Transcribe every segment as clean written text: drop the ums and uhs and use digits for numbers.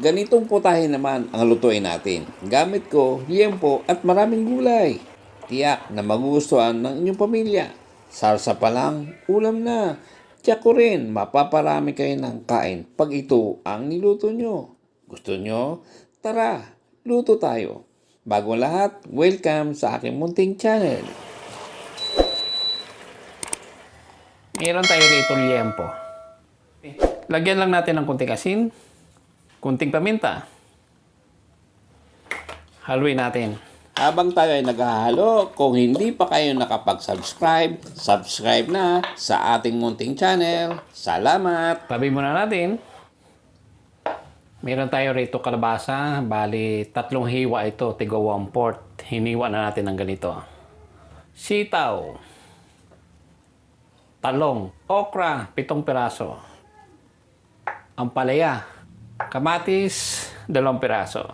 Ganitong putahe naman ang lutuin natin. Gamit ko, liempo at maraming gulay. Tiyak na magugustuhan ng inyong pamilya. Sarsa pa lang, ulam na. Tiyak ko rin, mapaparami kayo ng kain pag ito ang niluto nyo. Gusto nyo? Tara, luto tayo. Bago lahat, welcome sa aking munting channel. Meron tayo rito liempo. Lagyan lang natin ng kunting asin, kunting paminta. Haluin natin. Habang tayo ay naghahalo, kung hindi pa kayo nakapag-subscribe, subscribe na sa ating munting channel. Salamat! Tabi muna natin. Meron tayo rito kalabasa. Bali, 3 hiwa ito. Tigo 1/4. Hiniwa na natin ng ganito. Sitaw. Talong. Okra. 7 piraso. Ampalaya. Kamatis. 2 piraso.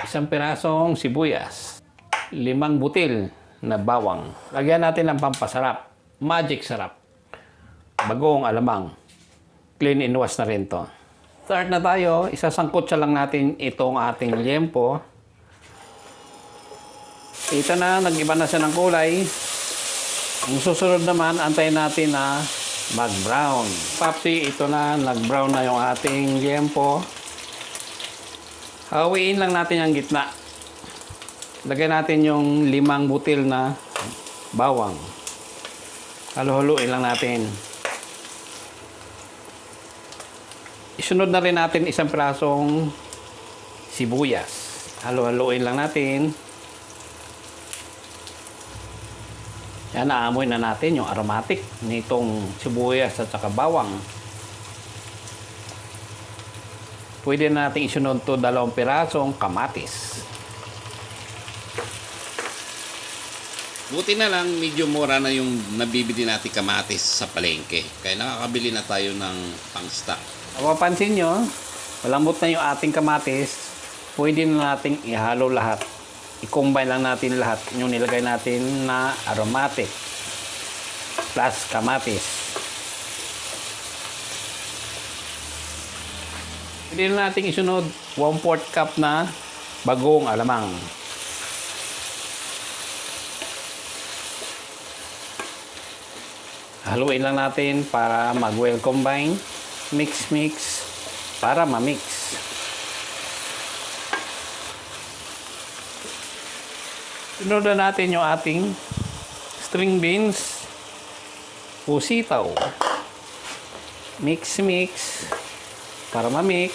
1 pirasong sibuyas. 5 butil na bawang. Lagyan natin ng pampasarap. Magic sarap. Bagong alamang. Clean and wash na rin to. Start na tayo. Isasangkot siya lang natin itong ating liempo. Ito na, nag-iba na siya ng kulay. Ang susunod naman, antayin natin na mag-brown. Papsi, ito na, nag-brown na yung ating liempo. Hawiin lang natin ang gitna. Lagyan natin yung 5 butil na bawang. Halo-haloin lang natin. Isunod na rin natin 1 pirasong sibuyas. Halo-haloin lang natin. Yan, naamoy na natin yung aromatic nitong sibuyas at saka bawang. Pwede na natin isunod to 2 pirasong kamatis. Buti na lang, medyo mura na yung nabibili natin kamatis sa palengke. Kaya nakakabili na tayo ng pang-stock. Mapapansin nyo, malambot na yung ating kamatis. Pwede na natin ihalo lahat. I-combine lang natin lahat yung nilagay natin na aromatic plus kamatis. Pwede na natin isunod 1/4 cup na bagong alamang. Haluin lang natin para mag-well combine. Mix para ma-mix. Sunod na natin yung ating string beans o sitaw. Mix para ma-mix.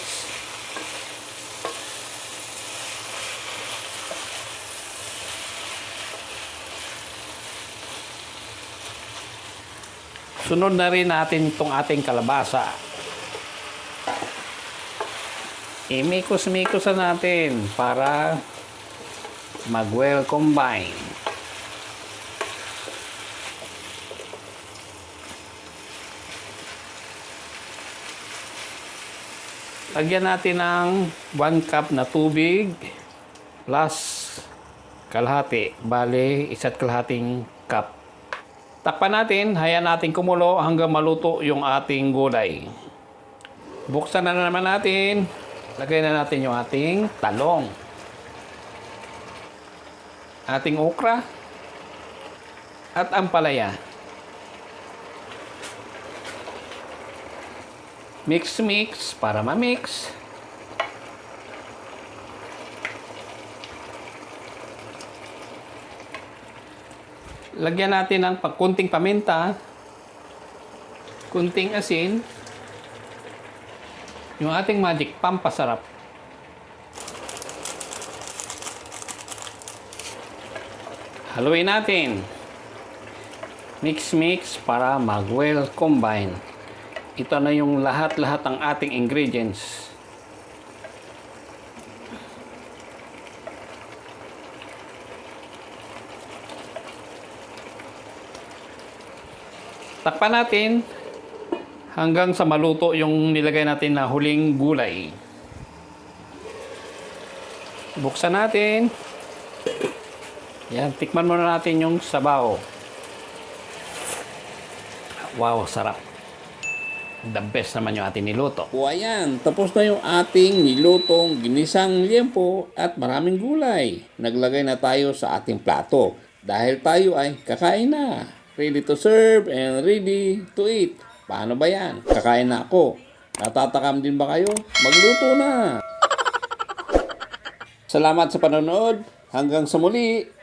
Sunod na rin natin itong ating kalabasa. Imikos-mikos na natin para mag-well combine. Lagyan natin ng 1 cup na tubig plus kalahati. Bale, 1.5 cup. Takpan natin, hayaan natin kumulo hanggang maluto yung ating gulay. Buksan na naman natin. Lagay na natin yung ating talong. Ating okra. At ampalaya. Mix para ma-mix. Lagyan natin ng kunting paminta. Kunting asin. Yung ating magic pampasarap. Haluin natin. Mix para mag-well combine. Ito na yung lahat-lahat ng ating ingredients. Takpan natin hanggang sa maluto yung nilagay natin na huling gulay. Buksan natin. Yan, tikman muna natin yung sabaw. Wow, sarap. The best naman yung ating niluto. O ayan, tapos na yung ating nilutong ginisang liempo at maraming gulay. Naglagay na tayo sa ating plato dahil tayo ay kakain na. Ready to serve and ready to eat. Paano ba yan? Kakain na ako. Natatakam din ba kayo? Magluto na! Salamat sa panonood. Hanggang sa muli.